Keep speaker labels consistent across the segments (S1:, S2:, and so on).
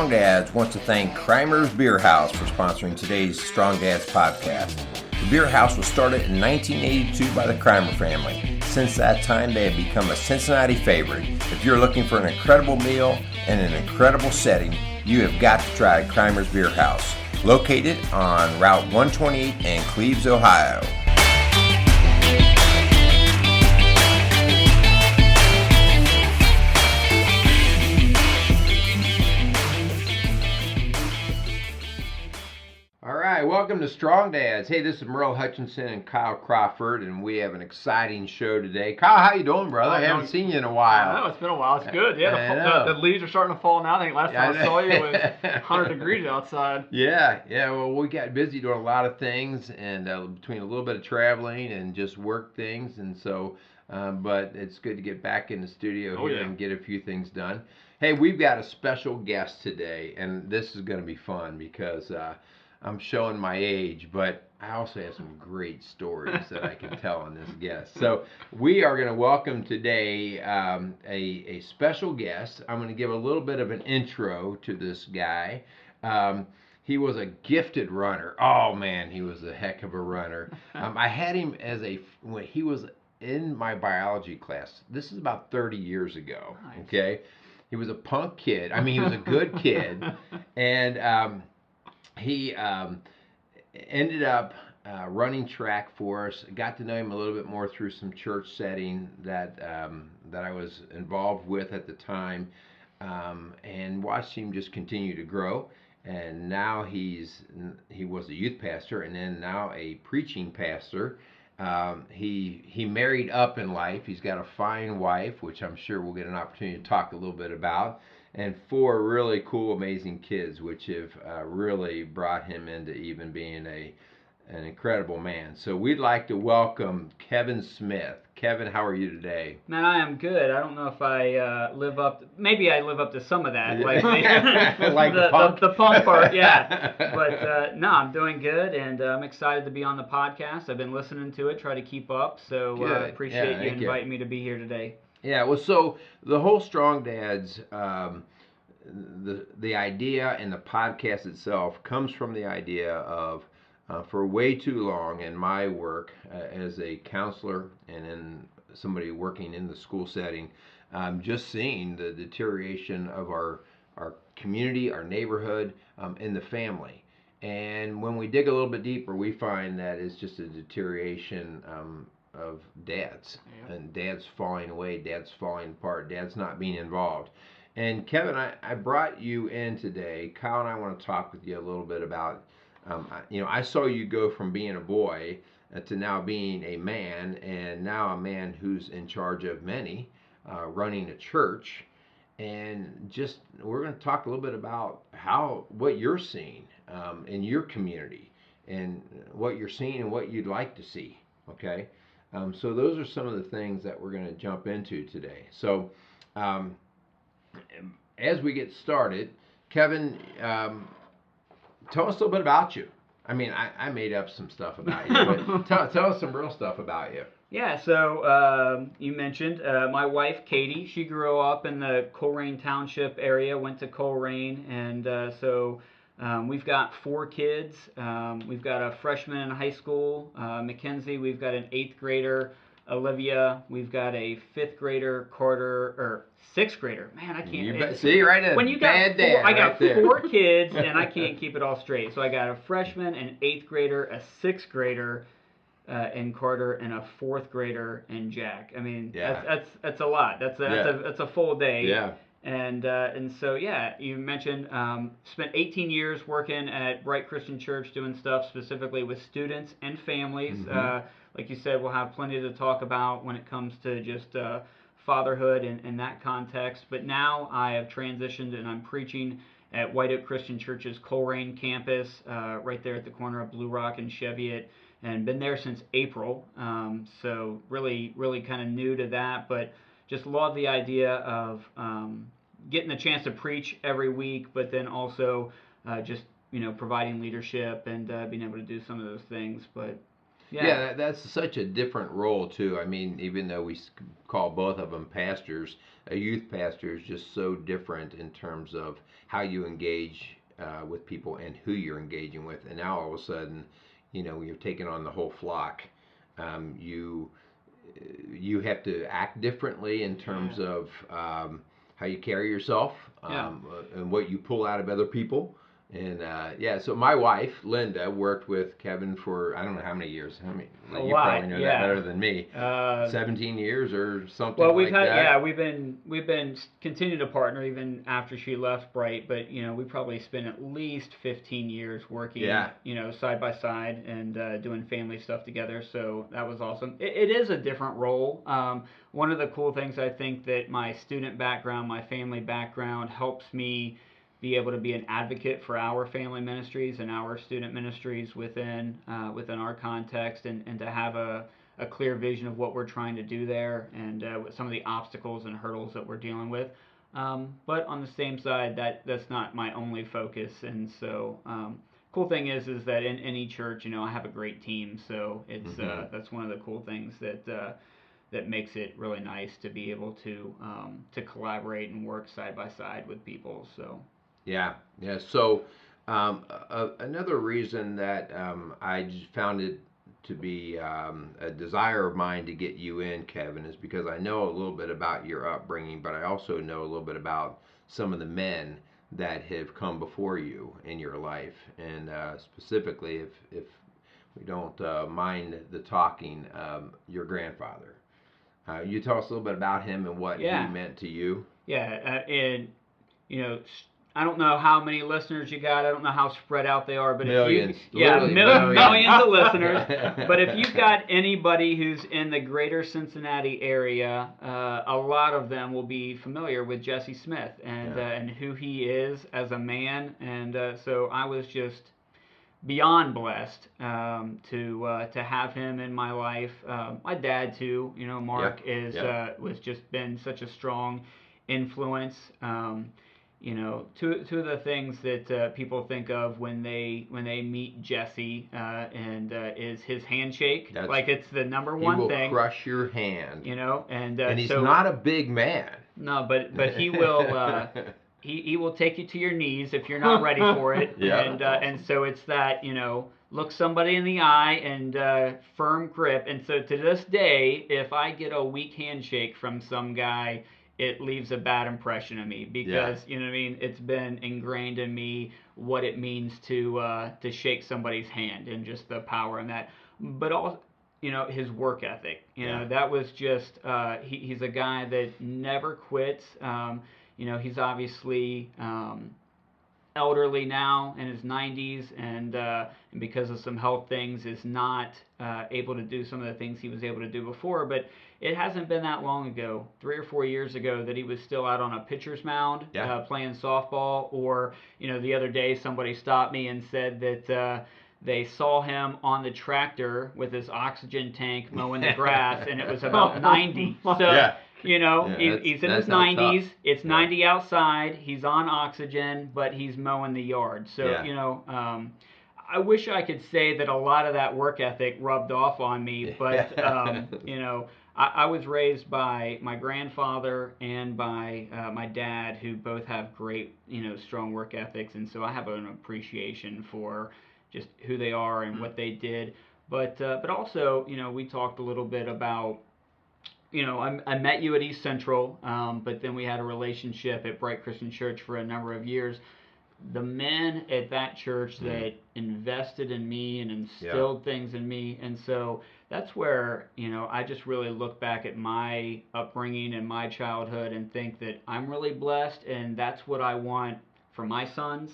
S1: Strong Dads wants to thank Crimer's Beer House for sponsoring today's Strong Dads podcast. The Beer House was started in 1982 by the Crimer family. Since that time, they have become a Cincinnati favorite. If you're looking for an incredible meal and an incredible setting, you have got to try Crimer's Beer House, located on Route 128 in Cleves, Ohio. Welcome to Strong Dads. Hey, this is Merle Hutchinson and Kyle Crawford, and we have an exciting show today. Kyle, how you doing, brother? I haven't seen you in a while.
S2: I know, it's been a while. It's good. Yeah, the leaves are starting to fall now. I think last time I saw you it was 100 degrees outside.
S1: Yeah. Well, we got busy doing a lot of things, and between a little bit of traveling and just work things, and so, but it's good to get back in the studio here and get a few things done. Hey, we've got a special guest today, and this is going to be fun because I'm showing my age, but I also have some great stories that I can tell on this guest. So we are going to welcome today a special guest. I'm going to give a little bit of an intro to this guy. He was a gifted runner. Oh, man, he was a heck of a runner. I had him when he was in my biology class. This is about 30 years ago, nice. Okay? He was a punk kid. I mean, he was a good kid. And he ended up running track for us. Got to know him a little bit more through some church setting that I was involved with at the time, and watched him just continue to grow. And now he was a youth pastor, and then now a preaching pastor. He married up in life. He's got a fine wife, which I'm sure we'll get an opportunity to talk a little bit about, and 4 really cool, amazing kids, which have really brought him into even being an incredible man. So we'd like to welcome Kevin Smith. Kevin, how are you today?
S2: Man, I am good. I don't know if I live up. Maybe I live up to some of that, like the punk part, yeah. But no, I'm doing good, and I'm excited to be on the podcast. I've been listening to it, try to keep up. So appreciate you inviting me to be here today.
S1: Yeah, well, so the whole Strong Dads, the idea and the podcast itself comes from the idea of, for way too long in my work as a counselor and in somebody working in the school setting, just seeing the deterioration of our community, our neighborhood, and the family. And when we dig a little bit deeper, we find that it's just a deterioration of dads, and dads falling away, dads falling apart, dads not being involved. And Kevin, I brought you in today. Kyle and I want to talk with you a little bit about, I saw you go from being a boy to now being a man, and now a man who's in charge of many, running a church. And just, we're going to talk a little bit about what you're seeing in your community, and what you're seeing and what you'd like to see, okay? So those are some of the things that we're going to jump into today. So as we get started, Kevin, tell us a little bit about you. I mean, I made up some stuff about you, but tell us some real stuff about you.
S2: Yeah, so you mentioned my wife, Katie. She grew up in the Colerain Township area, went to Colerain, and so we've got 4 kids. We've got a freshman in high school, Mackenzie. We've got an 8th grader, Olivia. We've got a 5th grader, Carter, or 6th grader. Man, I can't.
S1: See, right there.
S2: When you got 4, I got 4 kids, and I can't keep it all straight. So I got a freshman, an 8th grader, a 6th grader, and Carter, and a 4th grader, and Jack. I mean, that's a lot. That's a full day.
S1: Yeah.
S2: And so, yeah, you mentioned spent 18 years working at Bright Christian Church doing stuff specifically with students and families. Mm-hmm. Like you said, we'll have plenty to talk about when it comes to just fatherhood and that context. But now I have transitioned, and I'm preaching at White Oak Christian Church's Colerain campus, right there at the corner of Blue Rock and Cheviot, and been there since April. So really, really kind of new to that, but just love the idea of getting the chance to preach every week, but then also just providing leadership and being able to do some of those things. But Yeah.
S1: That's such a different role too. I mean, even though we call both of them pastors, a youth pastor is just so different in terms of how you engage with people and who you're engaging with. And now all of a sudden, you're taking on the whole flock. You have to act differently in terms of how you carry yourself, and what you pull out of other people. And so my wife, Linda, worked with Kevin for I don't know how many years. How many?
S2: A
S1: You
S2: lot,
S1: probably know that better than me.
S2: Uh,
S1: 17 years or something
S2: well, we've
S1: like
S2: had
S1: that.
S2: we've been continuing to partner even after she left Bright, but we probably spent at least 15 years working, side by side and doing family stuff together. So that was awesome. It is a different role. One of the cool things I think that my student background, my family background, helps me be able to be an advocate for our family ministries and our student ministries within our context, and to have a clear vision of what we're trying to do there, and some of the obstacles and hurdles that we're dealing with. But on the same side, that's not my only focus. And so, cool thing is that in any church, I have a great team. So it's that's one of the cool things that makes it really nice to be able to collaborate and work side by side with people. So.
S1: Yeah. So another reason that I just found it to be a desire of mine to get you in, Kevin, is because I know a little bit about your upbringing, but I also know a little bit about some of the men that have come before you in your life, and specifically, if we don't mind the talking, your grandfather. You tell us a little bit about him and what he meant to you.
S2: Yeah, and you know, I don't know how many listeners you got. I don't know how spread out they are, but
S1: millions.
S2: If you, millions of listeners. But if you've got anybody who's in the greater Cincinnati area, a lot of them will be familiar with Jesse Smith and who he is as a man. And so I was just beyond blessed to have him in my life. My dad too, Mark was just been such a strong influence. Two of the things that people think of when they meet Jesse and is his handshake. Like it's the number one thing.
S1: He will crush your hand.
S2: And
S1: he's not a big man.
S2: No, but he will. He will take you to your knees if you're not ready for it. And so it's that, look somebody in the eye and firm grip. And so to this day, if I get a weak handshake from some guy, it leaves a bad impression of me because you know what I mean. It's been ingrained in me what it means to shake somebody's hand and just the power in that. But also, his work ethic. That was just he's a guy that never quits. He's obviously elderly now in his 90s, and because of some health things, is not able to do some of the things he was able to do before. But it hasn't been that long ago, 3 or 4 years ago, that he was still out on a pitcher's mound playing softball. Or, the other day somebody stopped me and said that they saw him on the tractor with his oxygen tank mowing the grass, and it was about 90. So, he's in his 90s. It's 90 outside. He's on oxygen, but he's mowing the yard. So, I wish I could say that a lot of that work ethic rubbed off on me, but, I was raised by my grandfather and by my dad, who both have great, strong work ethics, and so I have an appreciation for just who they are and what they did. But also, we talked a little bit about, I met you at East Central, but then we had a relationship at Bright Christian Church for a number of years. The men at that church that invested in me and instilled things in me, and so that's where, I just really look back at my upbringing and my childhood and think that I'm really blessed, and that's what I want for my sons.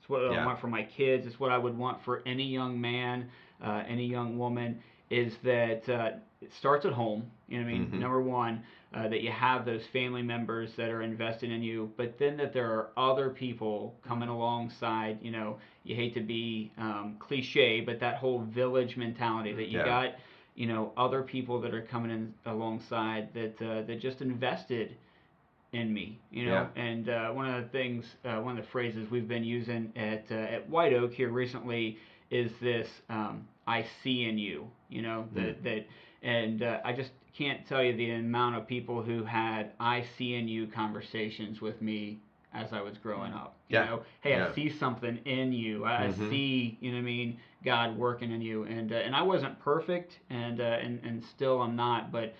S2: It's what I want for my kids. It's what I would want for any young man, any young woman, is that it starts at home. Number one, that you have those family members that are invested in you, but then that there are other people coming alongside. You hate to be cliche, but that whole village mentality that you got, other people that are coming in alongside that just invested in me, And one of the things, one of the phrases we've been using at White Oak here recently is this: I see in you, that and I just can't tell you the amount of people who had I see in you conversations with me as I was growing up. Hey, I see something in you. I see, God working in you, and I wasn't perfect, and still I'm not, but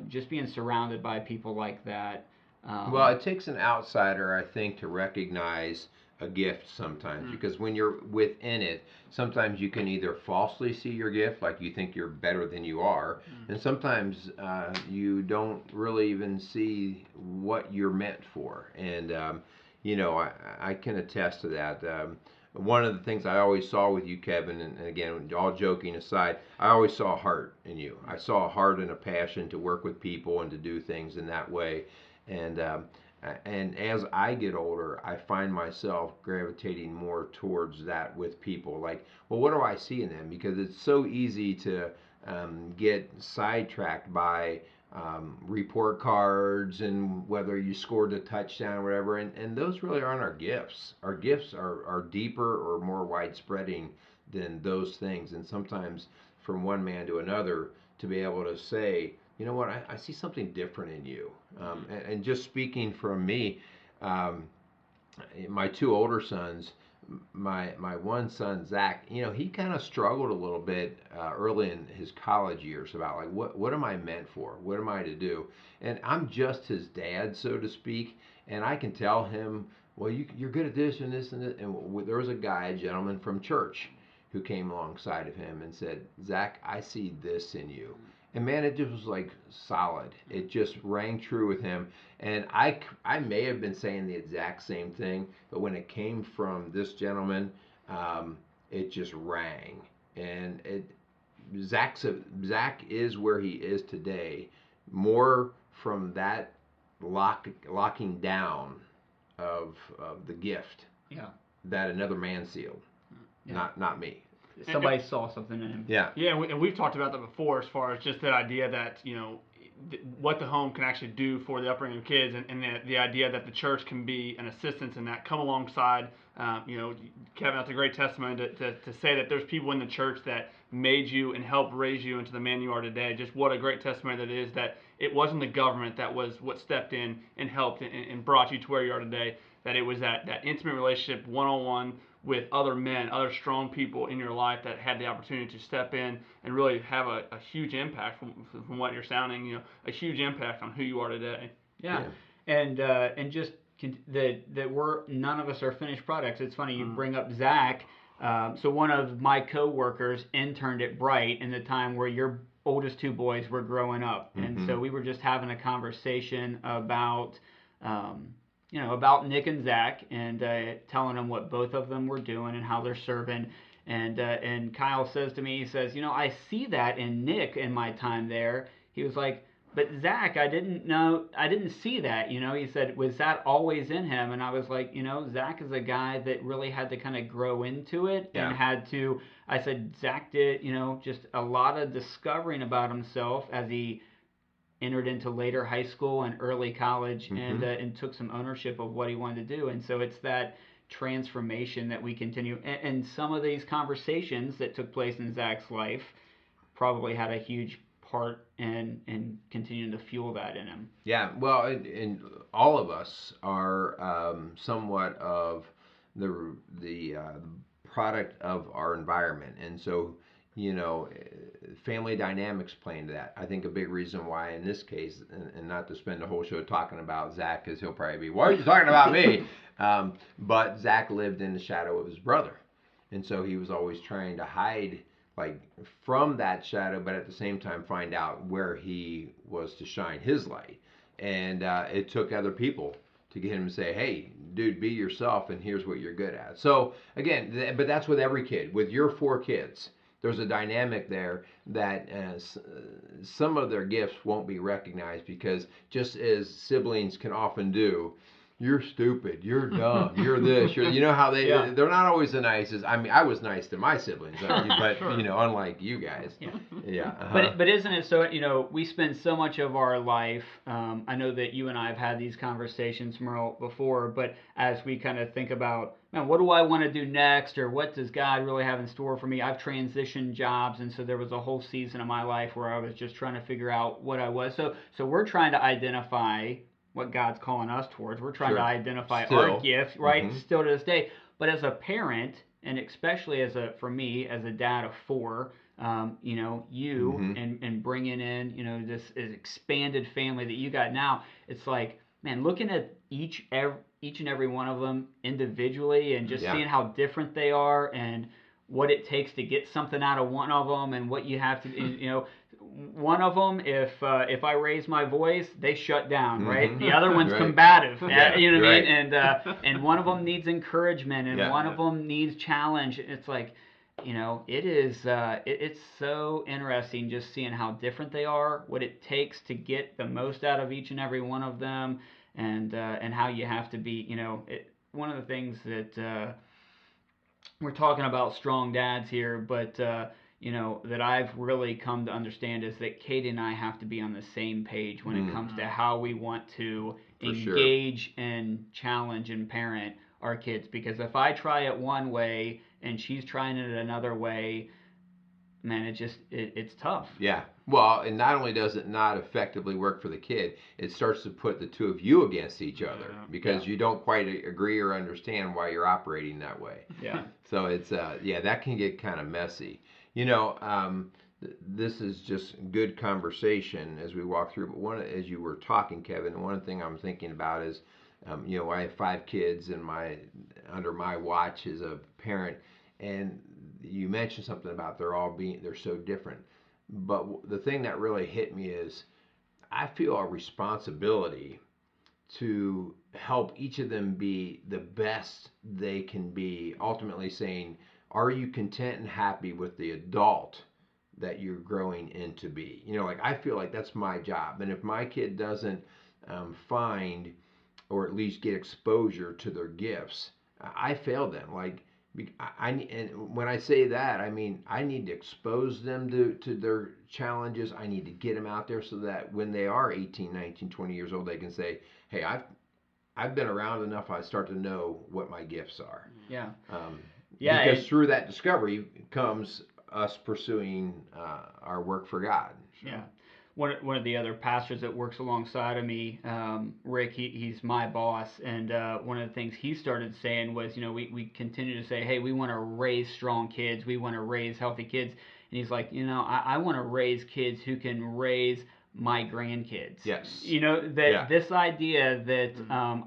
S2: just being surrounded by people like that.
S1: Well, it takes an outsider, I think, to recognize a gift sometimes, because when you're within it, sometimes you can either falsely see your gift, like you think you're better than you are, and sometimes you don't really even see what you're meant for. And I can attest to that. One of the things I always saw with you, Kevin, and again, all joking aside, I always saw a heart in you. I saw a heart and a passion to work with people and to do things in that way. And and as I get older, I find myself gravitating more towards that with people. Like, well, what do I see in them? Because it's so easy to get sidetracked by report cards and whether you scored a touchdown or whatever. And those really aren't our gifts. Our gifts are deeper or more widespreading than those things. And sometimes from one man to another, to be able to say, you know what, I see something different in you. And just speaking from me, um, my two older sons, my one son Zach, he kind of struggled a little bit early in his college years about like what am I meant for? What am I to do? And I'm just his dad, so to speak, and I can tell him, well, you're good at this and this and that. And there was a guy, a gentleman from church, who came alongside of him and said, Zach, I see this in you. And man, it just was like solid. It just rang true with him. And I may have been saying the exact same thing, but when it came from this gentleman, it just rang. And Zach is where he is today, more from that locking down of the gift,
S2: yeah,
S1: that another man sealed,
S2: yeah.
S1: not me.
S2: Somebody saw something in him.
S1: Yeah.
S3: Yeah, and we've talked about that before, as far as just that idea that what the home can actually do for the upbringing of kids, and the idea that the church can be an assistance in that, come alongside. Kevin, that's a great testimony to say that there's people in the church that made you and helped raise you into the man you are today. Just what a great testimony that is, that it wasn't the government that was what stepped in and helped and brought you to where you are today, that it was that intimate relationship one-on-one with other men, other strong people in your life that had the opportunity to step in and really have a huge impact from what you're sounding, a huge impact on who you are today.
S2: Yeah. And just that none of us are finished products. It's funny you bring up Zach. So one of my coworkers interned at Bright in the time where your oldest two boys were growing up, and so we were just having a conversation about about Nick and Zach, and telling them what both of them were doing and how they're serving. And Kyle says to me, he says, I see that in Nick in my time there. He was like, but Zach, I didn't see that. He said, was that always in him? And I was like, Zach is a guy that really had to kind of grow into it, and had to. I said, Zach did, just a lot of discovering about himself as he entered into later high school and early college, and took some ownership of what he wanted to do. And so it's that transformation that we continue. And some of these conversations that took place in Zach's life probably had a huge part in continuing to fuel that in him.
S1: Yeah, well, and all of us are somewhat of the product of our environment, and so family dynamics play into that. I think a big reason why in this case, and not to spend the whole show talking about Zach, because he'll probably be, why are you talking about me? But Zach lived in the shadow of his brother, and so he was always trying to hide like from that shadow, but at the same time find out where he was to shine his light. And it took other people to get him to say, hey, dude, be yourself, and here's what you're good at. So again, but that's with every kid. With your 4 kids, there's a dynamic there that some of their gifts won't be recognized, because just as siblings can often do, you're stupid, you're dumb, you're this, you know how they're not always the nicest. I mean, I was nice to my siblings, but
S3: Sure.
S1: unlike you guys.
S2: Yeah.
S1: Yeah.
S2: But isn't it so? We spend so much of our life. I know that you and I have had these conversations, Merle, before. But as we kind of think about, man, what do I want to do next, or what does God really have in store for me? I've transitioned jobs, and so there was a whole season of my life where I was just trying to figure out what I was. So we're trying to identify what God's calling us towards. We're trying to identify our gifts, right? Mm-hmm. Still to this day. But as a parent, and especially for me, as a dad of 4, and bringing in, this expanded family that you got now, it's like, man, looking at each and every one of them individually and just seeing how different they are and what it takes to get something out of one of them and what you have to, one of them, if I raise my voice, they shut down, right? The other one's combative, you know what I mean? And one of them needs encouragement, and one of them needs challenge. It's like, it's so interesting just seeing how different they are, what it takes to get the most out of each and every one of them, and how you have to be, one of the things that we're talking about strong dads here, but that I've really come to understand is that Katie and I have to be on the same page when it comes to how we want to engage and challenge and parent our kids. Because if I try it one way and she's trying it another way, man, it's tough.
S1: Yeah. Well, and not only does it not effectively work for the kid, it starts to put the two of you against each other because you don't quite agree or understand why you're operating that way.
S2: Yeah.
S1: So it's that can get kind of messy. This is just good conversation as we walk through. But as you were talking, Kevin, one thing I'm thinking about is, I have 5 kids under my watch as a parent, and you mentioned something about they're so different. But the thing that really hit me is I feel a responsibility to help each of them be the best they can be, ultimately saying, are you content and happy with the adult that you're growing into be? I feel like that's my job. And if my kid doesn't find or at least get exposure to their gifts, I failed them. And when I say that, I mean I need to expose them to their challenges. I need to get them out there so that when they are 18, 19, 20 years old, they can say, hey, I've been around enough, I start to know what my gifts are.
S2: Yeah.
S1: Because through that discovery comes us pursuing our work for God.
S2: Yeah. One of the other pastors that works alongside of me, Rick, he's my boss, and one of the things he started saying was, we continue to say, hey, we want to raise strong kids, we want to raise healthy kids, and he's like, I want to raise kids who can raise my grandkids.
S1: Yes.
S2: This idea that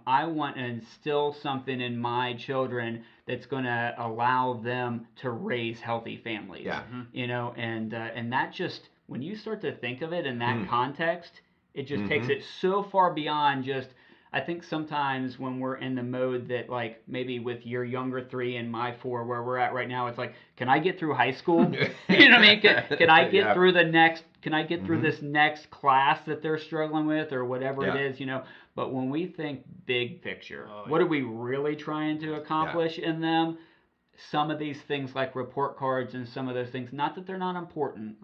S2: I want to instill something in my children that's going to allow them to raise healthy families.
S1: Yeah.
S2: And that just, when you start to think of it in that context, it just takes it so far beyond just, I think sometimes when we're in the mode that, like, maybe with your younger 3 and my 4, where we're at right now, it's like, can I get through high school? You know what I mean? Can I get through can I get through this next class that they're struggling with, or whatever it is, But when we think big picture, what are we really trying to accomplish in them? Some of these things like report cards and some of those things, not that they're not important.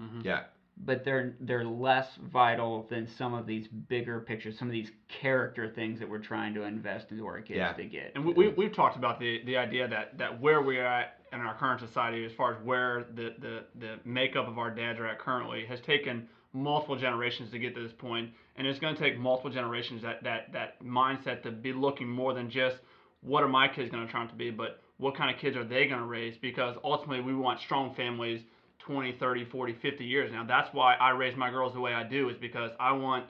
S2: But they're less vital than some of these bigger pictures, some of these character things that we're trying to invest into our kids to get.
S3: And we've talked about the idea that where we're at in our current society, as far as where the makeup of our dads are at currently, has taken multiple generations to get to this point, and it's going to take multiple generations that mindset to be looking more than just what are my kids going to turn out to be, but what kind of kids are they going to raise, because ultimately we want strong families 20, 30, 40, 50 years. Now that's why I raise my girls the way I do, is because I want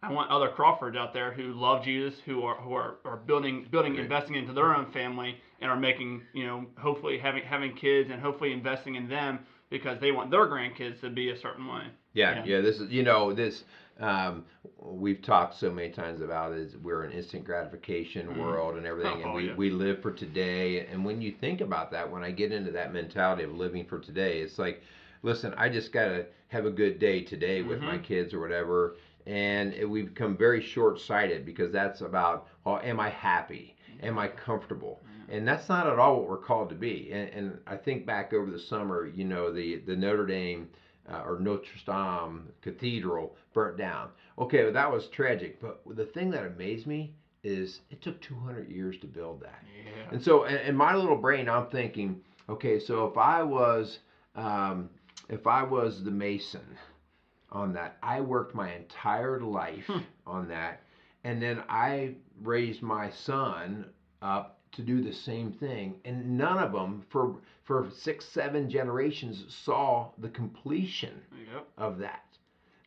S3: other Crawfords out there who love Jesus, who are building, investing into their own family, and are making, hopefully having kids and hopefully investing in them because they want their grandkids to be a certain way.
S1: Yeah. This is, we've talked so many times about is we're an instant gratification world and everything, and we live for today. And when you think about that, when I get into that mentality of living for today, it's like listen, I just got to have a good day today with my kids or whatever. And we become very short-sighted because that's about, well, am I happy? Am I comfortable? And that's not at all what we're called to be. And I think back over the summer, the Notre Dame or Notre Dame Cathedral burnt down. Okay, well, that was tragic. But the thing that amazed me is it took 200 years to build that.
S3: Yeah.
S1: And so in my little brain, I'm thinking, okay, so if I was the mason on that, I worked my entire life on that, and then I raised my son up to do the same thing, and none of them for 6, 7 generations saw the completion of that.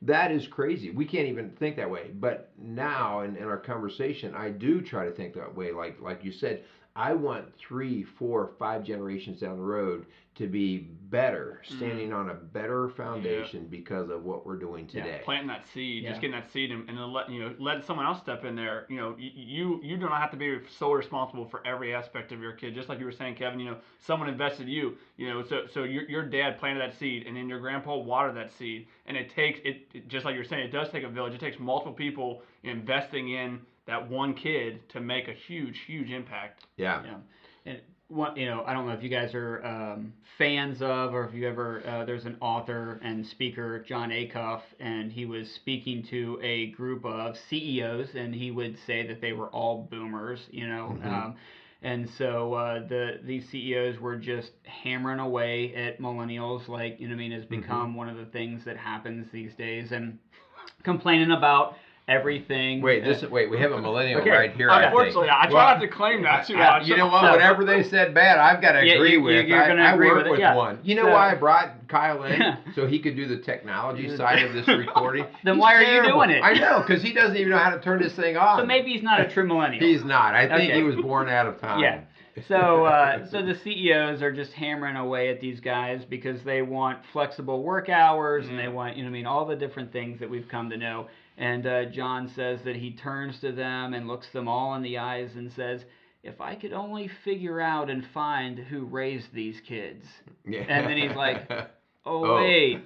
S1: That is crazy. We can't even think that way. But now in our conversation, I do try to think that way. Like you said, I want 3, 4, 5 generations down the road to be better, standing on a better foundation because of what we're doing today.
S3: Yeah, planting that seed, just getting that seed, and then let someone else step in there. You do not have to be so responsible for every aspect of your kid. Just like you were saying, Kevin. Someone invested you. So your dad planted that seed, and then your grandpa watered that seed, and it takes it just like you're saying. It does take a village. It takes multiple people investing in that one kid to make a huge impact.
S1: Yeah.
S2: And I don't know if you guys are fans of, or if you ever, there's an author and speaker, John Acuff, and he was speaking to a group of CEOs, and he would say that they were all boomers, and so these CEOs were just hammering away at millennials, has become one of the things that happens these days, and complaining about everything.
S1: Wait, we have a millennial right here.
S3: Unfortunately, I try not to claim that too much.
S1: You know what? Whatever they said bad, I've got to agree with. I work with one. You know why I brought Kyle in? So he could do the technology side of this recording.
S2: Then
S1: He's
S2: why are
S1: terrible.
S2: you doing it?
S1: I know, because he doesn't even know how to turn this thing on.
S2: So maybe he's not a true millennial.
S1: He's not. I think he was born out of time.
S2: Yeah. So the CEOs are just hammering away at these guys because they want flexible work hours and they want, all the different things that we've come to know. And John says that he turns to them and looks them all in the eyes and says, if I could only figure out and find who raised these kids. Yeah. And then he's like, wait,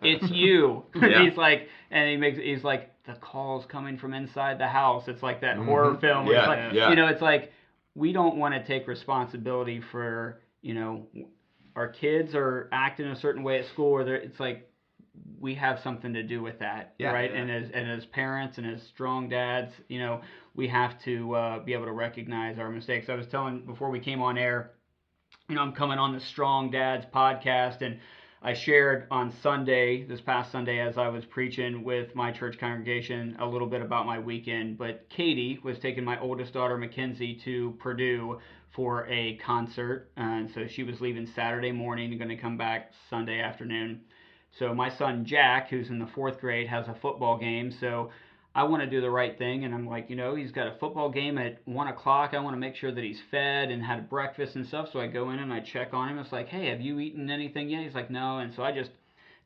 S2: it's you. Yeah. He's like, and he's like, the call's coming from inside the house. It's like that horror film.
S1: Yeah.
S2: It's like, we don't want to take responsibility for, our kids are acting a certain way at school, or it's like, we have something to do with that, right? Yeah. And as parents and as strong dads, we have to be able to recognize our mistakes. I was telling before we came on air, I'm coming on the Strong Dads podcast, and I shared on this past Sunday, as I was preaching with my church congregation, a little bit about my weekend. But Katie was taking my oldest daughter, Mackenzie, to Purdue for a concert, and so she was leaving Saturday morning and going to come back Sunday afternoon. So my son Jack, who's in the 4th grade, has a football game. So I want to do the right thing, and I'm like, he's got a football game at 1 o'clock. I want to make sure that he's fed and had breakfast and stuff. So I go in and I check on him. It's like, hey, have you eaten anything yet? He's like, no. And so I just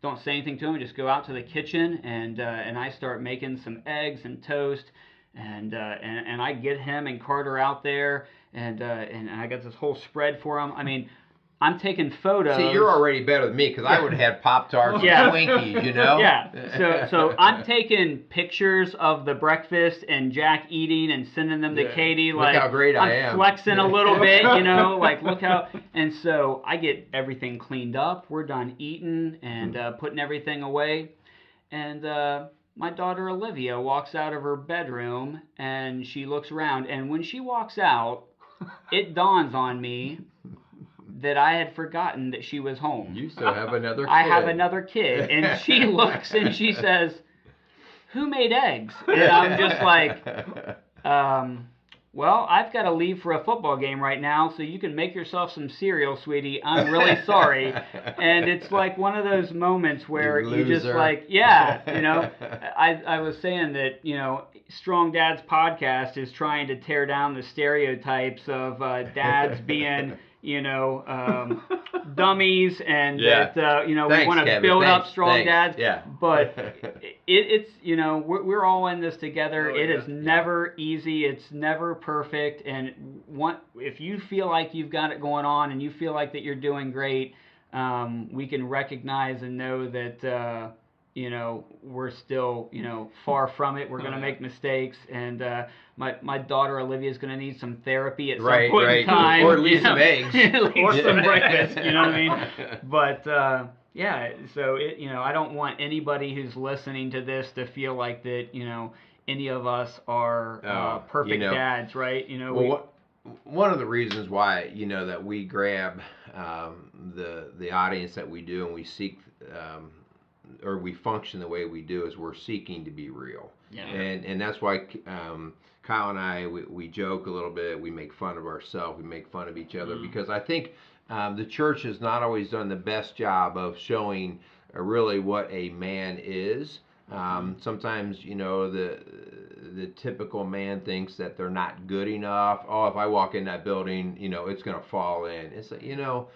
S2: don't say anything to him. I just go out to the kitchen and I start making some eggs and toast, and I get him and Carter out there, and I got this whole spread for him. I'm taking photos.
S1: See, you're already better than me because I would have had Pop-Tarts and Twinkies,
S2: Yeah. So I'm taking pictures of the breakfast and Jack eating and sending them to Katie.
S1: Look how great I am.
S2: I'm flexing a little bit, look how. And so I get everything cleaned up. We're done eating and putting everything away. And my daughter Olivia walks out of her bedroom and she looks around. And when she walks out, it dawns on me that I had forgotten that she was home.
S1: You still have another kid.
S2: I have another kid. And she looks and she says, who made eggs? And I'm just like, well, I've got to leave for a football game right now, so you can make yourself some cereal, sweetie. I'm really sorry. And it's like one of those moments where you just like, I was saying that, Strong Dads podcast is trying to tear down the stereotypes of dads being dummies, and that we want to build up strong dads.
S1: Yeah.
S2: But it's we're all in this together. It is never easy. It's never perfect. And if you feel like you've got it going on and you feel like that you're doing great, we can recognize and know that we're still far from it. We're going to make mistakes, and my daughter Olivia is going to need some therapy at some point in time,
S1: or at least some eggs,
S2: or some breakfast. You know what I mean? But yeah, so I don't want anybody who's listening to this to feel like that any of us are perfect dads, right?
S1: One of the reasons why that we grab the audience that we do, and we seek or we function the way we do, is we're seeking to be real.
S2: Yeah.
S1: And that's why Kyle and I, we joke a little bit, we make fun of ourselves, we make fun of each other, because I think the church has not always done the best job of showing really what a man is. Sometimes the typical man thinks that they're not good enough. Oh, if I walk in that building, it's going to fall in. It's no.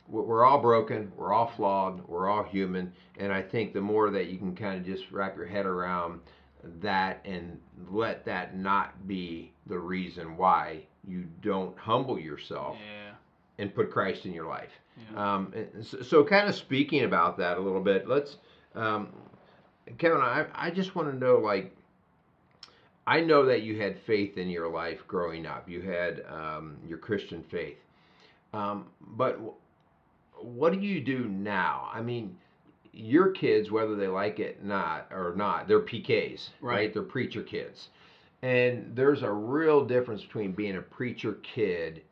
S1: We're all broken, we're all flawed, we're all human, and I think the more that you can kind of just wrap your head around that and let that not be the reason why you don't humble yourself and put Christ in your life. So kind of speaking about that a little bit, let's Kevin, I just want to know, like, I know that you had faith in your life growing up. You had your Christian faith. But what do you do now? I mean, your kids, whether they like it or not, they're PKs, right? They're preacher kids. And there's a real difference between being a preacher kid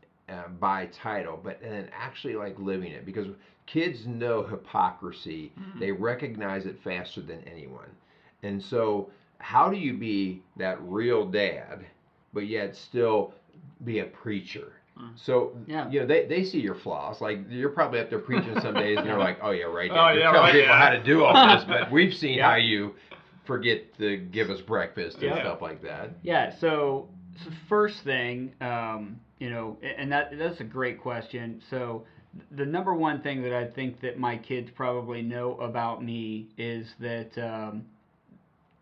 S1: by title, but then actually like living it, because kids know hypocrisy. They recognize it faster than anyone. And so how do you be that real dad, but yet still be a preacher? So, they see your flaws. Like, you're probably up there preaching some days, and they're like, oh, yeah, right. You're telling people how to do all this, but we've seen how you forget to give us breakfast and stuff like that.
S2: Yeah, so first thing, and that's a great question. So the number one thing that I think that my kids probably know about me is that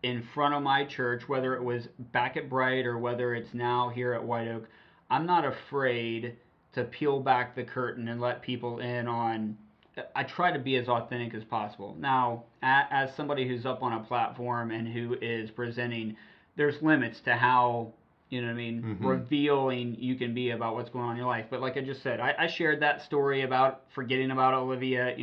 S2: in front of my church, whether it was back at Bright or whether it's now here at White Oak, I'm not afraid to peel back the curtain and let people in on. I try to be as authentic as possible. Now, as somebody who's up on a platform and who is presenting, there's limits to how, revealing you can be about what's going on in your life. But like I just said, I shared that story about forgetting about Olivia,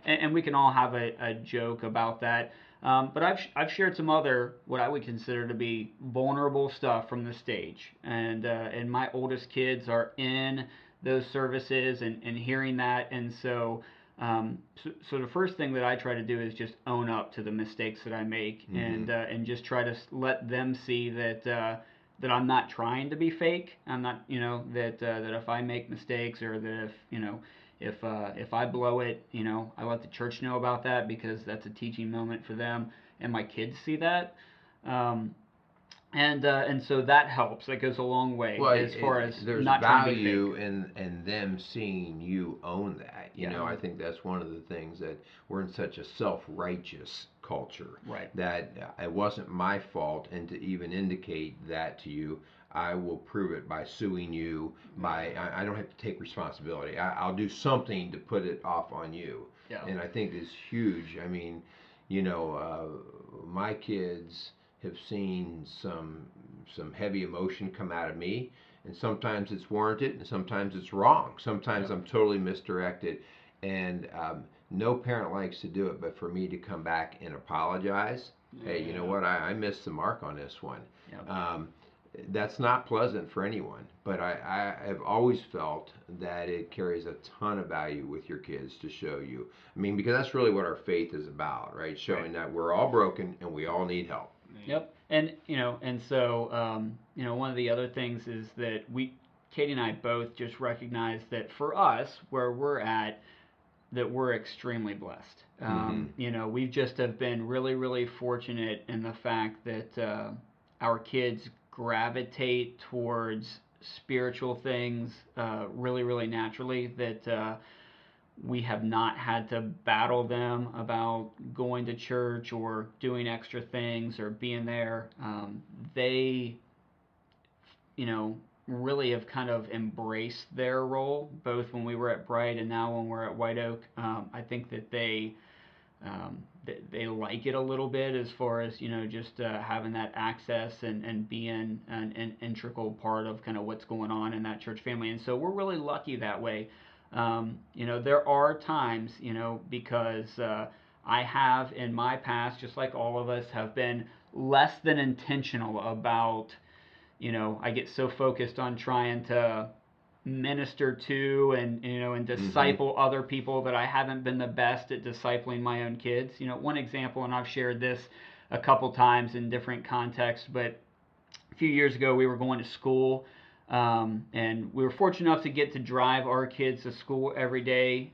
S2: and we can all have a joke about that. But I've shared some other, what I would consider to be vulnerable stuff from the stage, and my oldest kids are in those services and hearing that, and so the first thing that I try to do is just own up to the mistakes that I make, and just try to let them see that I'm not trying to be fake. I'm not, that if I make mistakes, or that if I blow it, I let the church know about that, because that's a teaching moment for them, and my kids see that. And so that helps. That goes a long way as far as
S1: there's
S2: not
S1: value
S2: trying to be fake.
S1: in them seeing you own that. I think that's one of the things, that we're in such a self-righteous culture.
S2: Right.
S1: That it wasn't my fault, and to even indicate that to you, I will prove it by suing you. I don't have to take responsibility. I'll do something to put it off on you.
S2: Yeah.
S1: And I think it's huge. I mean, my kids have seen some heavy emotion come out of me, and sometimes it's warranted, and sometimes it's wrong. Sometimes I'm totally misdirected, and no parent likes to do it, but for me to come back and apologize, hey, you know what, I missed the mark on this one. That's not pleasant for anyone, but I have always felt that it carries a ton of value with your kids to show you. I mean, because that's really what our faith is about, right? Showing that we're all broken and we all need help.
S2: Yep. And so one of the other things is that Katie and I both just recognize that for us, where we're at, that we're extremely blessed. We've just have been really, really fortunate in the fact that our kids gravitate towards spiritual things really, really naturally, that we have not had to battle them about going to church or doing extra things or being there. They, really have kind of embraced their role, both when we were at Bright and now when we're at White Oak. I think that they like it a little bit as far as just having that access and being an integral part of kind of what's going on in that church family, and so we're really lucky that way. There are times, because I have in my past, just like all of us, have been less than intentional about, I get so focused on trying to minister to and disciple other people that I haven't been the best at discipling my own kids. One example, and I've shared this a couple times in different contexts, but a few years ago we were going to school, and we were fortunate enough to get to drive our kids to school every day.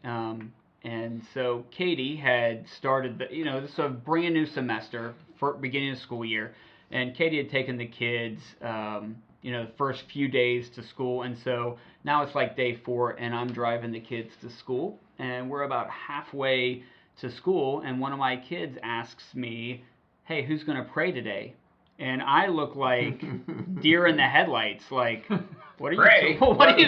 S2: And so Katie had started this is a brand new semester for beginning of school year, and Katie had taken the kids the first few days to school, and so now it's like day 4 and I'm driving the kids to school, and we're about halfway to school, and one of my kids asks me, "Hey, who's going to pray today?" And I look like deer in the headlights, like, what are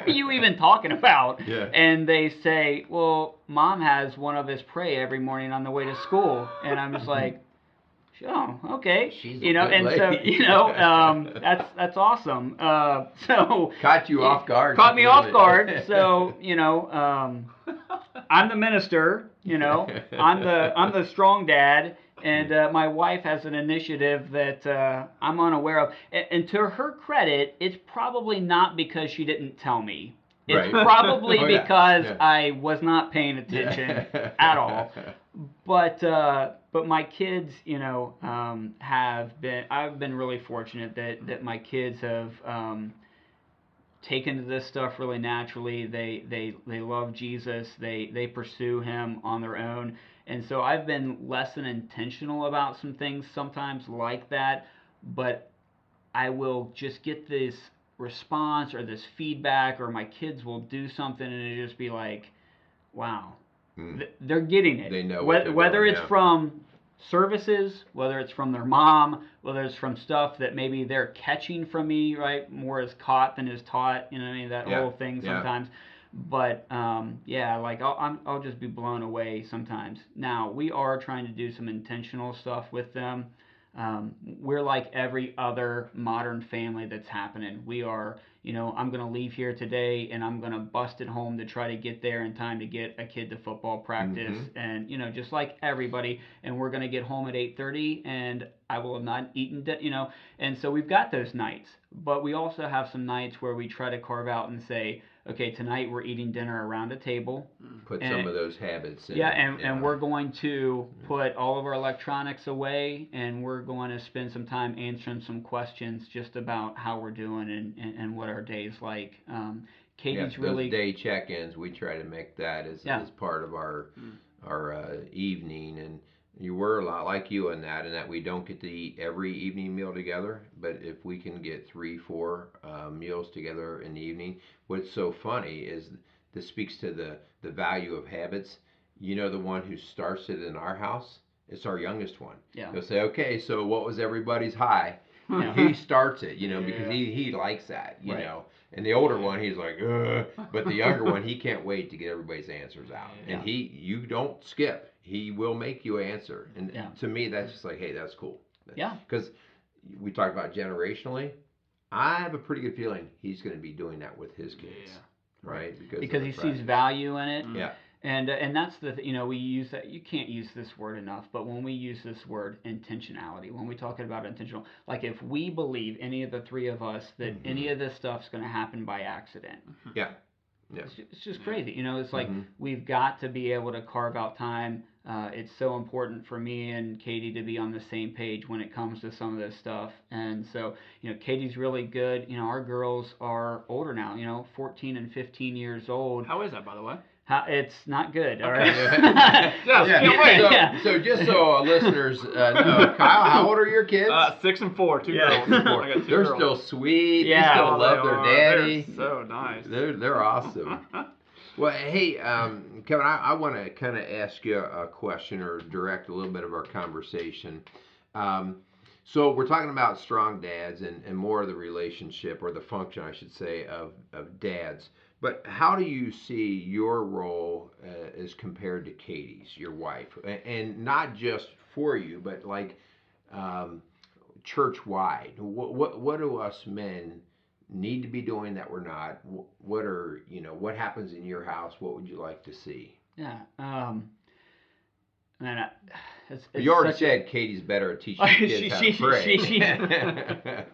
S2: you even talking about?
S1: Yeah.
S2: And they say, "Well, Mom has one of us pray every morning on the way to school." And I'm just like, "Oh, okay."
S1: She's a good lady.
S2: So that's awesome. So
S1: caught you off guard.
S2: Caught me off guard. So I'm the minister. I'm the strong dad. And my wife has an initiative that I'm unaware of. And to her credit, it's probably not because she didn't tell me. It's probably because I was not paying attention at all. But my kids, I've been really fortunate that my kids have taken to this stuff really naturally. They love Jesus. They pursue him on their own. And so I've been less than intentional about some things sometimes like that, but I will just get this response or this feedback, or my kids will do something and it'll just be like, wow, they're getting it.
S1: They know
S2: whether it's from services, whether it's from their mom, whether it's from stuff that maybe they're catching from me, right? More is caught than is taught, that whole thing sometimes. But I'll just be blown away sometimes. Now, we are trying to do some intentional stuff with them. We're like every other modern family that's happening. We are, I'm going to leave here today and I'm going to bust it home to try to get there in time to get a kid to football practice. And, just like everybody, and we're going to get home at 8:30 and I will have not eaten, and so we've got those nights. But we also have some nights where we try to carve out and say, okay, tonight we're eating dinner around a table.
S1: Put some of those habits in.
S2: And we're going to put all of our electronics away, and we're going to spend some time answering some questions just about how we're doing and what our day's like. Katie's really...
S1: those day check-ins, we try to make that as part of our evening, and you were a lot like you in that we don't get to eat every evening meal together, but if we can get 3-4 meals together in the evening. What's so funny is this speaks to the value of habits. The one who starts it in our house, it's our youngest one.
S2: Yeah.
S1: He'll say, okay, so what was everybody's high? He starts it, because he likes that, you know. And the older one, he's like, ugh. But the younger one, he can't wait to get everybody's answers out. And you don't skip. He will make you answer. And to me, that's just like, hey, that's cool.
S2: Yeah.
S1: Because we talked about generationally. I have a pretty good feeling he's going to be doing that with his kids. Right?
S2: Because he sees value in it.
S1: Yeah.
S2: And that's we use that. You can't use this word enough, but when we use this word intentionality, when we talk about intentional, like if we believe, any of the three of us, that any of this stuff's going to happen by accident.
S1: Yeah.
S2: It's just crazy. It's like we've got to be able to carve out time. It's so important for me and Katie to be on the same page when it comes to some of this stuff. And so, Katie's really good. Our girls are older now, 14 and 15 years old.
S3: How is that, by the way?
S2: It's not good. All right.
S1: So just so listeners know, Kyle, how old are your kids?
S3: 6 and 4, two girls. I got 2
S1: They're
S3: girls.
S1: still sweet.
S2: Yeah.
S1: They still love their daddy.
S3: They're so nice.
S1: They're awesome. Well, hey, Kevin, I want to kind of ask you a question or direct a little bit of our conversation. So we're talking about strong dads and more of the relationship or the function, I should say, of dads. But how do you see your role as compared to Katie's, your wife, and not just for you, but like um, church wide? What do us men need to be doing that we're not? What are what happens in your house? What would you like to see?
S2: Yeah. Man, it's
S1: You already
S2: such
S1: said Katie's better at teaching the kids how to pray.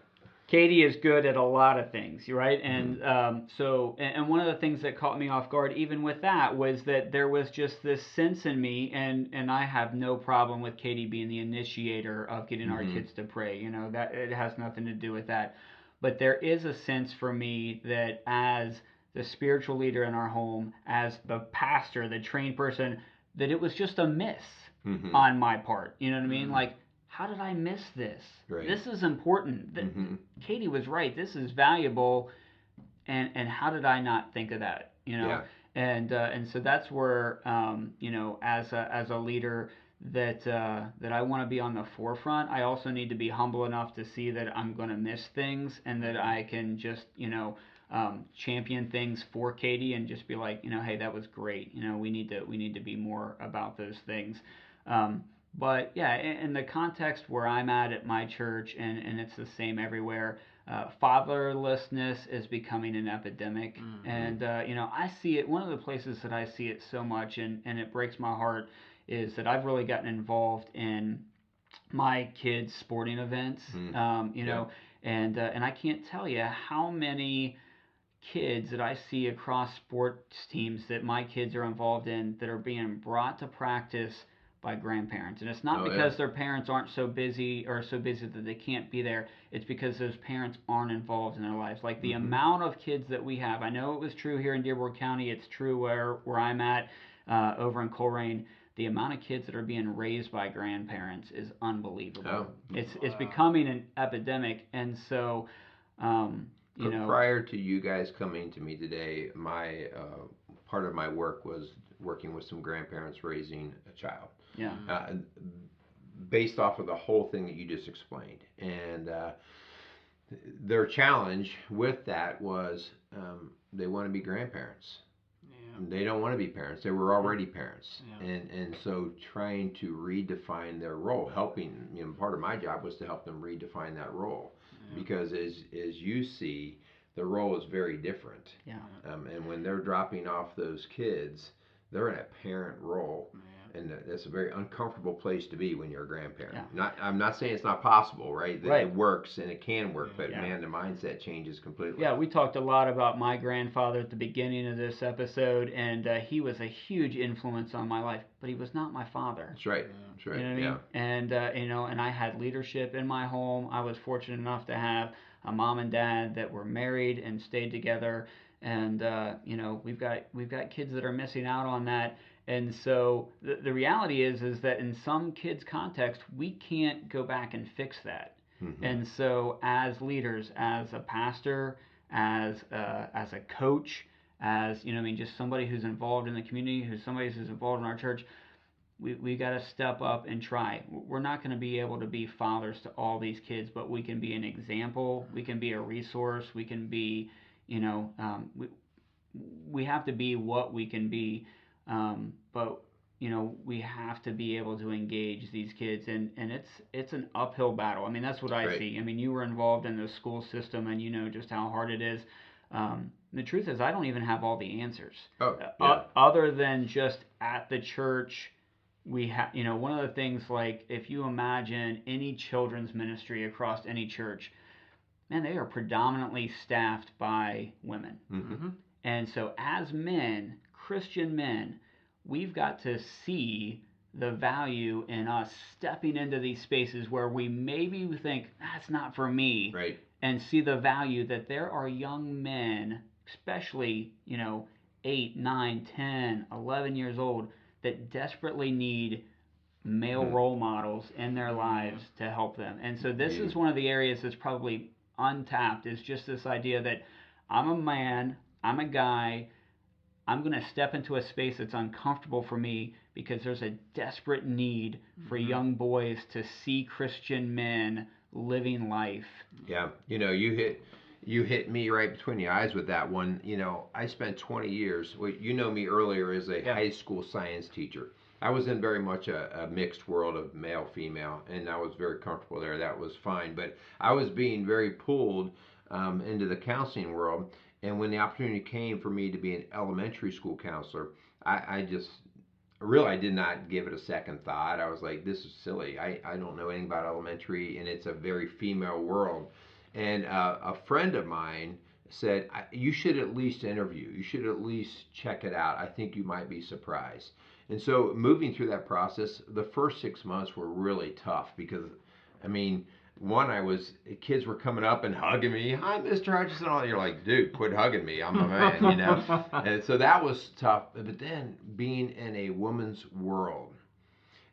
S2: Katie is good at a lot of things, right? And
S1: Mm-hmm.
S2: and one of the things that caught me off guard, even with that, was that there was just this sense in me, and I have no problem with Katie being the initiator of getting our
S1: Mm-hmm.
S2: kids to pray. You know, that it has nothing to do with that. But there is a sense for me that as the spiritual leader in our home, as the pastor, the trained person, that it was just a miss
S1: Mm-hmm.
S2: on my part. You know what I mean?
S3: Mm.
S2: Like, how did I miss this?
S1: Right.
S2: This is important.
S1: Mm-hmm.
S2: Katie was right. This is valuable, and how did I not think of that?
S1: Yeah.
S2: And so that's where as a leader that I want to be on the forefront. I also need to be humble enough to see that I'm going to miss things, and that I can just champion things for Katie and just be like, hey, that was great. We need to be more about those things. But yeah, in the context where I'm at my church, and it's the same everywhere, fatherlessness is becoming an epidemic.
S3: Mm.
S2: And I see it. One of the places that I see it so much, and it breaks my heart, is that I've really gotten involved in my kids' sporting events.
S1: Mm-hmm.
S2: You
S1: Yeah.
S2: know, and I can't tell you how many kids that I see across sports teams that my kids are involved in that are being brought to practice by grandparents. And it's not
S1: Oh yeah.
S2: because their parents aren't so busy or so busy that they can't be there. It's because those parents aren't involved in their lives. Like the
S1: Mm-hmm.
S2: amount of kids that we have, I know it was true here in Dearborn County. It's true where I'm at over in Coleraine. The amount of kids that are being raised by grandparents is unbelievable.
S1: Oh.
S2: It's becoming an epidemic. And so um,
S1: Prior to you guys coming to me today, my part of my work was working with some grandparents raising a child.
S2: yeah.
S1: Uh, Based off of the whole thing that you just explained, and their challenge with that was they want to be grandparents.
S3: Yeah.
S1: They don't want to be parents. They were already parents,
S3: Yeah.
S1: and so trying to redefine their role, helping part of my job was to help them redefine that role,
S3: Yeah.
S1: because as you see, the role is very different.
S2: Yeah.
S1: And when they're dropping off those kids, they're in a parent role,
S3: Yeah.
S1: and that's a very uncomfortable place to be when you're a grandparent.
S2: Yeah.
S1: I'm not saying it's not possible, right?
S2: Right.
S1: It works and it can work, but
S2: Yeah.
S1: man, the mindset changes completely.
S2: Yeah, we talked a lot about my grandfather at the beginning of this episode, and he was a huge influence on my life, but he was not my father.
S1: That's right. That's right.
S2: You know what I mean? And and I had leadership in my home. I was fortunate enough to have a mom and dad that were married and stayed together. And we've got kids that are missing out on that. And so the reality is that in some kids' context, we can't go back and fix that.
S1: Mm-hmm.
S2: And so as leaders, as a pastor, as a coach, as just somebody who's involved in the community, who's involved in our church, we got to step up and try. We're not going to be able to be fathers to all these kids, but we can be an example. We can be a resource. We can be, we have to be what we can be, but we have to be able to engage these kids, and it's an uphill battle. I mean, that's what I
S1: Right.
S2: see. I mean, you were involved in the school system, and you know just how hard it is. The truth is, I don't even have all the answers.
S1: Oh, yeah.
S2: Other than just at the church, we have, one of the things, like if you imagine any children's ministry across any church, man, they are predominantly staffed by women.
S1: Mm-hmm.
S2: And so, as men, Christian men, we've got to see the value in us stepping into these spaces where we maybe think, that's not for me.
S1: Right.
S2: And see the value that there are young men, especially, 8, 9, 10, 11 years old, that desperately need male role models in their lives to help them. And so this is one of the areas that's probably untapped, is just this idea that I'm a man, I'm a guy, I'm going to step into a space that's uncomfortable for me because there's a desperate need for young boys to see Christian men living life.
S1: Yeah, you hit me right between the eyes with that one. I spent 20 years. Well, you know me earlier as a
S2: Yeah.
S1: high school science teacher. I was in very much a mixed world of male female, and I was very comfortable there. That was fine, but I was being very pulled into the counseling world. And when the opportunity came for me to be an elementary school counselor, I just really I did not give it a second thought. I was like, this is silly. I don't know anything about elementary, and it's a very female world. And a friend of mine said, you should at least interview. You should at least check it out. I think you might be surprised. And so moving through that process, the first 6 months were really tough because, I mean, one, kids were coming up and hugging me. Hi, Mr. Hutchinson. And you're like, dude, quit hugging me. I'm a man. And so that was tough. But then being in a woman's world,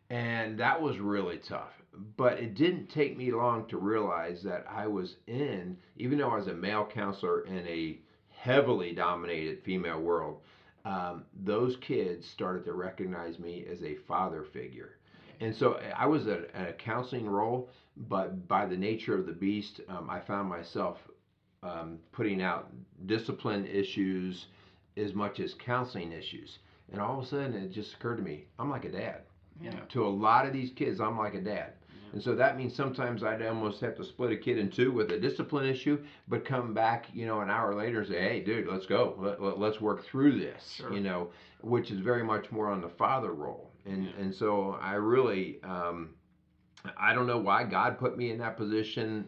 S1: and that was really tough. But it didn't take me long to realize that I was even though I was a male counselor in a heavily dominated female world, those kids started to recognize me as a father figure. And so I was in a counseling role, but by the nature of the beast, I found myself putting out discipline issues as much as counseling issues. And all of a sudden, it just occurred to me, I'm like a dad.
S2: Yeah.
S1: To a lot of these kids, I'm like a dad. And so that means sometimes I'd almost have to split a kid in two with a discipline issue, but come back, an hour later and say, hey, dude, let's go. Let's work through this,
S3: Sure.
S1: Which is very much more on the father role. And so I really, I don't know why God put me in that position,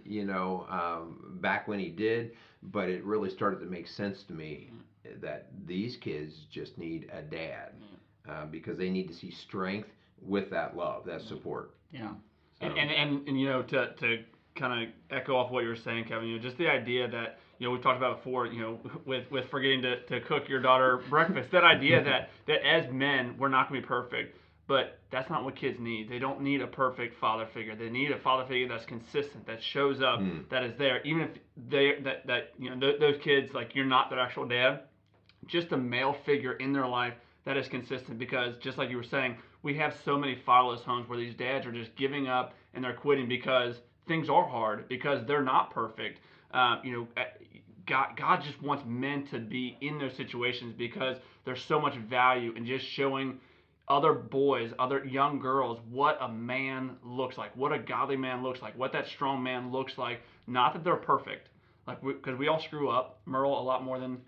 S1: back when He did, but it really started to make sense to me that these kids just need a dad because they need to see strength with that love, that support.
S2: Yeah.
S3: So. And to kind of echo off what you were saying, Kevin, just the idea that we've talked about before, with forgetting to cook your daughter breakfast. That idea that as men we're not going to be perfect, but that's not what kids need. They don't need a perfect father figure. They need a father figure that's consistent, that shows up, that is there, even if those kids, like, you're not their actual dad, just a male figure in their life that is consistent. Because just like you were saying, we have so many fatherless homes where these dads are just giving up and they're quitting because things are hard, because they're not perfect. God just wants men to be in those situations because there's so much value in just showing other boys, other young girls, what a man looks like, what a godly man looks like, what that strong man looks like. Not that they're perfect, because we all screw up. Merle a lot more than.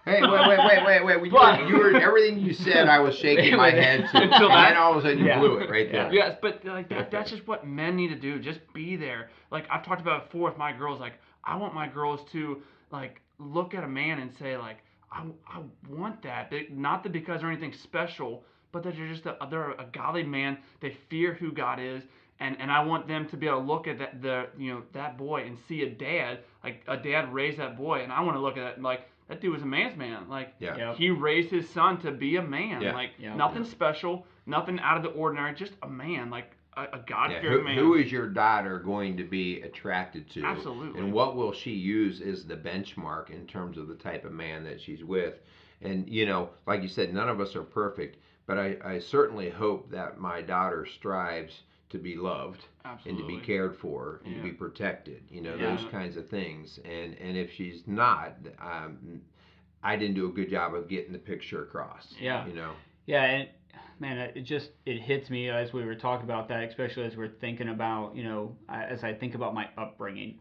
S1: Hey, wait. You were everything you said. I was shaking my head to, and then all of a sudden you blew it right there.
S3: Yes, but that's just what men need to do. Just be there. Like I've talked about before with my girls. Like I want my girls to look at a man and say I want that. Not because they're anything special, but that they're a godly man. They fear who God is. And I want them to be able to look at that boy and see a dad, like a dad raised that boy, and I want to look at that and that dude was a man's man. He raised his son to be a man. Nothing special, nothing out of the ordinary, just a man, a God-fearing man.
S1: Who is your daughter going to be attracted to?
S3: Absolutely.
S1: And what will she use as the benchmark in terms of the type of man that she's with? And, like you said, none of us are perfect, but I certainly hope that my daughter strives to be loved.
S3: Absolutely.
S1: And to be cared for and to be protected, those kinds of things. And if she's not, I didn't do a good job of getting the picture across.
S2: Yeah. Yeah, and man, it hits me as we were talking about that, especially as we're thinking about, as I think about my upbringing.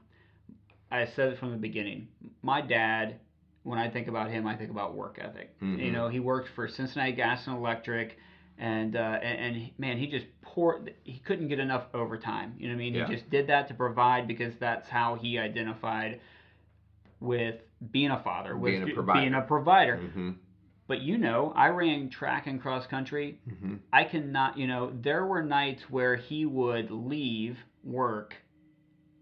S2: I said it from the beginning. My dad, when I think about him, I think about work ethic. Mm-hmm. He worked for Cincinnati Gas and Electric. And man, he couldn't get enough overtime. You know what I mean? Yeah. He just did that to provide because that's how he identified with being a father,
S1: being
S2: a provider.
S1: Mm-hmm.
S2: But I ran track and cross country.
S1: Mm-hmm.
S2: I cannot, there were nights where he would leave work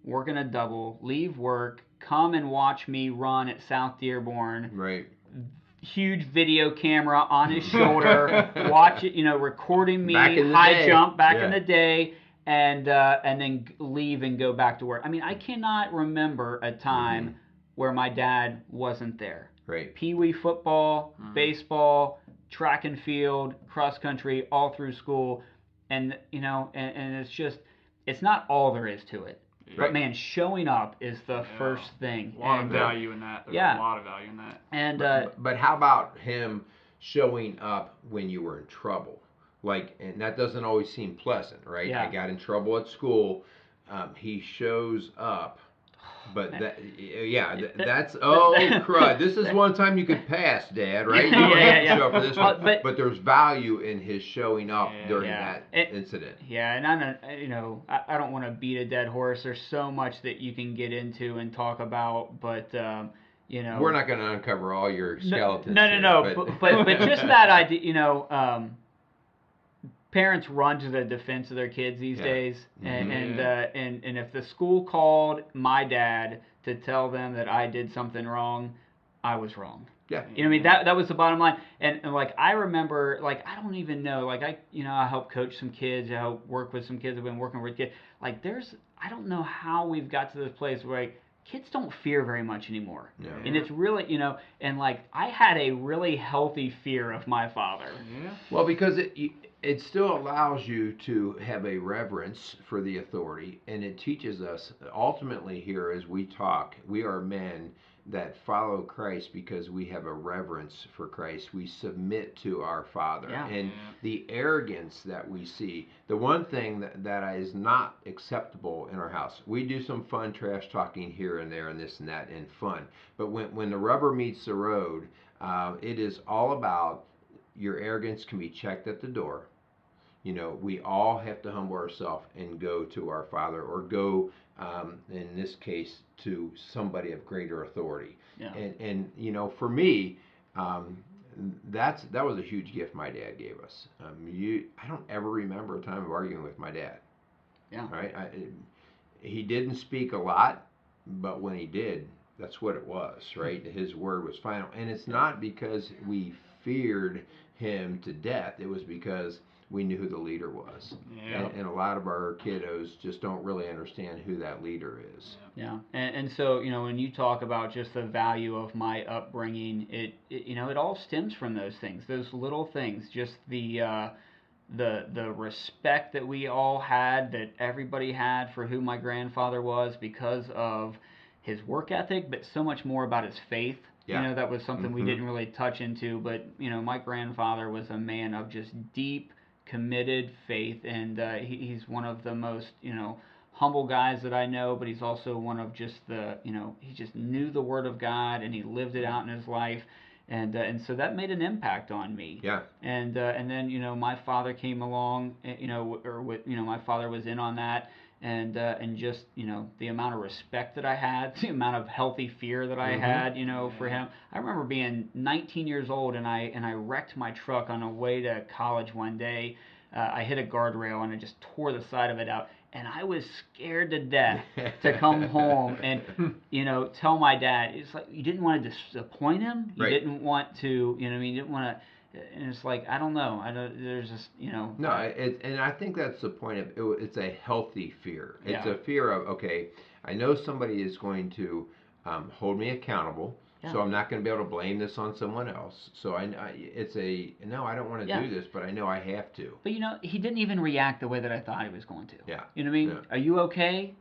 S2: in a double, leave work, come and watch me run at South Dearborn.
S1: Right.
S2: Huge video camera on his shoulder, watch it, recording me jump back in the day, and then leave and go back to work. I mean, I cannot remember a time where my dad wasn't there.
S1: Right.
S2: Pee-wee football, baseball, track and field, cross country, all through school, and and it's not all there is to it. But man, showing up is the first thing.
S3: A lot of value in that. There's a lot of value in that.
S2: And
S1: but how about him showing up when you were in trouble? Like, and that doesn't always seem pleasant, right?
S2: Yeah.
S1: I got in trouble at school. He shows up. But that's crud. This is one time you could pass, Dad, right? You don't have to show up for this one. But there's value in his showing up during that incident.
S2: Yeah, and I don't want to beat a dead horse. There's so much that you can get into and talk about, but
S1: we're not going to uncover all your skeletons.
S2: No. But just that idea, parents run to the defense of their kids these days, and if the school called my dad to tell them that I did something wrong, I was wrong.
S1: Yeah.
S2: That was the bottom line. And like I remember, like I don't even know, like I help coach some kids, I help work with some kids. I've been working with kids. Like I don't know how we've got to this place where like, kids don't fear very much anymore.
S1: No.
S2: And it's really, and like I had a really healthy fear of my father.
S1: Yeah. Well, because it still allows you to have a reverence for the authority, and it teaches us ultimately here as we talk, we are men that follow Christ because we have a reverence for Christ. We submit to our Father.
S2: Yeah.
S1: And the arrogance that we see, the one thing that is not acceptable in our house, we do some fun trash talking here and there and this and that and fun. But when the rubber meets the road, it is all about your arrogance can be checked at the door. We all have to humble ourselves and go to our Father, or go, in this case, to somebody of greater authority.
S2: Yeah.
S1: And for me, that was a huge gift my dad gave us. I don't ever remember a time of arguing with my dad.
S2: Yeah.
S1: Right. He didn't speak a lot, but when he did, that's what it was. Right. His word was final, and it's not because we feared him to death. It was because we knew who the leader was.
S3: Yeah.
S1: And a lot of our kiddos just don't really understand who that leader is.
S2: Yeah. And so, when you talk about just the value of my upbringing, it all stems from those things, those little things, just the respect that we all had, that everybody had for who my grandfather was because of his work ethic, but so much more about his faith.
S1: Yeah.
S2: That was something we didn't really touch into, but, my grandfather was a man of just deep, committed faith, and he's one of the most humble guys that I know, but he's also one of just he just knew the Word of God and he lived it out in his life, and so that made an impact on me.
S1: Yeah.
S2: And then my father came along, my father was in on that, and just the amount of respect that I had, the amount of healthy fear that I had for him. I remember being 19 years old and I wrecked my truck on the way to college one day. I hit a guardrail and I just tore the side of it out, and I was scared to death to come home and tell my dad. It's like you didn't want to disappoint him. You didn't want to you didn't want to. And it's like, I don't know. There's just,
S1: No, and I think that's the point of it. It's a healthy fear. It's a fear of, okay, I know somebody is going to hold me accountable, so I'm not going to be able to blame this on someone else. So I don't want to do this, but I know I have to.
S2: But he didn't even react the way that I thought he was going to.
S1: Yeah.
S2: You know what I mean?
S1: Yeah.
S2: Are you okay?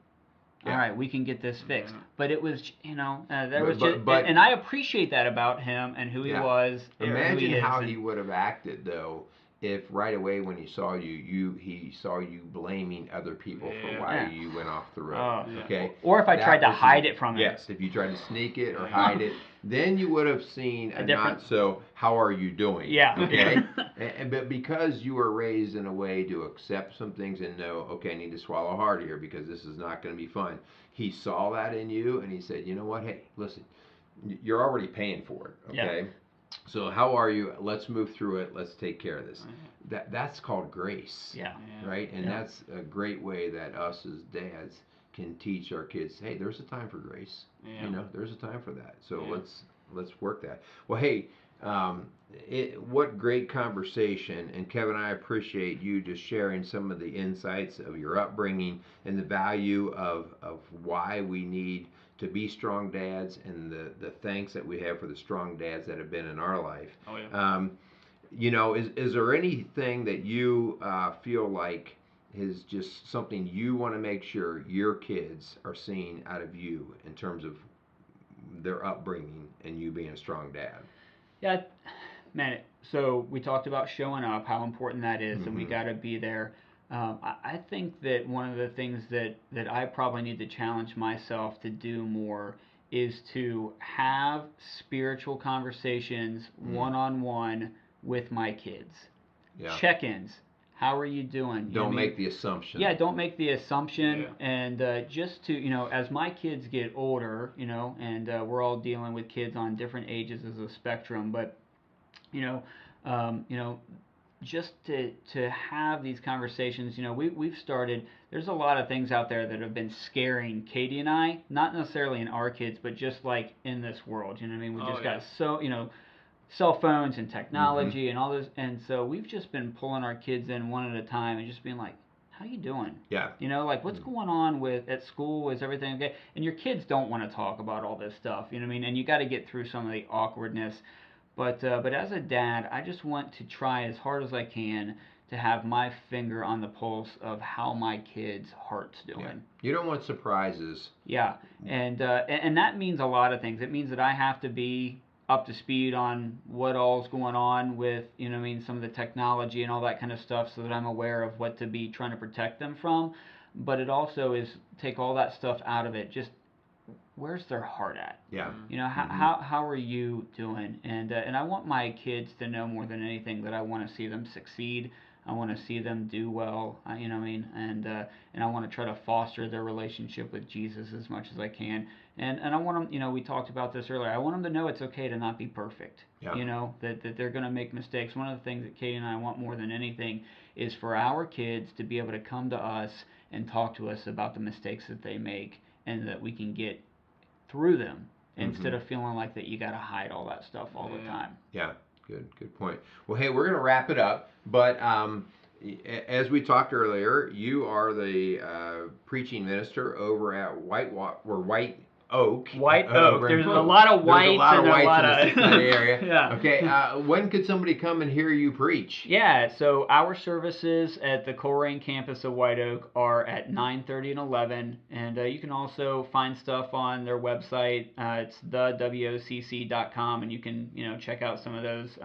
S1: Yeah.
S2: All right, we can get this fixed. But it was, and I appreciate that about him and who he was.
S1: Imagine how he would have acted, though, if right away when he saw he saw you blaming other people for why you went off the road. Okay.
S2: Or if I tried to hide it from him.
S1: Yes, if you tried to sneak it or hide it, then you would have seen a not so, how are you doing?
S2: Yeah.
S1: Okay. But because you were raised in a way to accept some things and know, okay, I need to swallow hard here because this is not going to be fun. He saw that in you and he said, you know what? Hey, listen, you're already paying for it. Okay. Yeah. So how are you? Let's move through it. Let's take care of this. That's called grace.
S2: Yeah.
S1: Right? And that's a great way that us as dads can teach our kids, hey, there's a time for grace. Yeah. There's a time for that. So let's work that. Well, hey, what great conversation. And Kevin, I appreciate you just sharing some of the insights of your upbringing and the value of why we need to be strong dads, and the thanks that we have for the strong dads that have been in our life.
S3: Oh, yeah.
S1: Is there anything that you feel like is just something you want to make sure your kids are seeing out of you in terms of their upbringing and you being a strong dad?
S2: Yeah, man. So we talked about showing up, how important that is, and we got to be there. I think that one of the things that I probably need to challenge myself to do more is to have spiritual conversations one-on-one with my kids.
S1: Yeah.
S2: Check-ins. How are you doing?
S1: Don't make the assumption.
S2: Yeah, don't make the assumption. And just to, as my kids get older, and we're all dealing with kids on different ages of the spectrum, but, just to have these conversations, we've started, there's a lot of things out there that have been scaring Katie and I, not necessarily in our kids, but just like in this world, you know what I mean? We just got so, cell phones and technology and all this, and so we've just been pulling our kids in one at a time and just being like, how you doing?
S1: Yeah.
S2: Like what's going on at school? Is everything okay? And your kids don't want to talk about all this stuff, you know what I mean? And you got to get through some of the awkwardness. But as a dad, I just want to try as hard as I can to have my finger on the pulse of how my kids' heart's doing.
S1: Yeah. You don't want surprises.
S2: Yeah, and that means a lot of things. It means that I have to be up to speed on what all's going on with, some of the technology and all that kind of stuff so that I'm aware of what to be trying to protect them from. But it also is take all that stuff out of it. Just where's their heart at?
S1: Yeah.
S2: How are you doing? And I want my kids to know more than anything that I want to see them succeed. I want to see them do well, and I want to try to foster their relationship with Jesus as much as I can. And I want them, we talked about this earlier, I want them to know it's okay to not be perfect.
S1: Yeah.
S2: That they're going to make mistakes. One of the things that Katie and I want more than anything is for our kids to be able to come to us and talk to us about the mistakes that they make and that we can get through them instead of feeling like that you got to hide all that stuff all the time.
S1: Yeah. Good point. Well, hey, we're going to wrap it up, but as we talked earlier, you are the preaching minister over at White Oak.
S2: White Oak. There's a lot of whites
S1: in the Cincinnati area.
S2: Yeah.
S1: Okay. When could somebody come and hear you preach?
S2: Yeah. So our services at the Coleraine campus of White Oak are at 9:30 and 11, and you can also find stuff on their website. It's thewocc.com, and you can check out some of those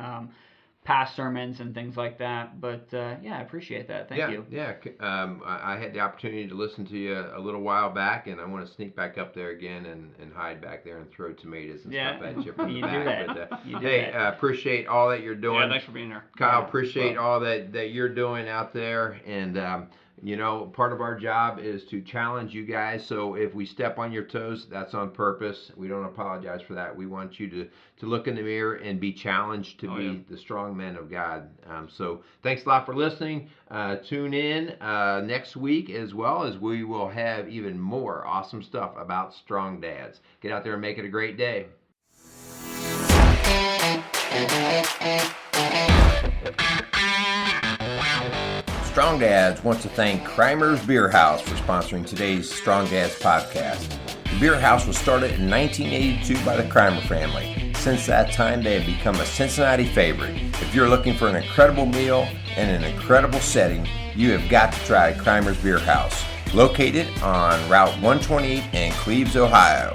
S2: past sermons and things like that. But I appreciate that. Thank you.
S1: Yeah. I had the opportunity to listen to you a little while back, and I want to sneak back up there again and hide back there and throw tomatoes and stuff at you from the back. But, appreciate all that you're doing.
S3: Yeah, thanks for being here.
S1: Kyle, appreciate all that you're doing out there. And, part of our job is to challenge you guys. So if we step on your toes, that's on purpose. We don't apologize for that. We want you to look in the mirror and be challenged to be the strong man of God. So thanks a lot for listening. Tune in next week as well, as we will have even more awesome stuff about strong dads. Get out there and make it a great day. Strong Dads wants to thank Crimer's Beer House for sponsoring today's Strong Dads podcast. The Beer House was started in 1982 by the Crimer family. Since that time, they have become a Cincinnati favorite. If you're looking for an incredible meal and an incredible setting, you have got to try Crimer's Beer House, located on Route 128 in Cleves, Ohio.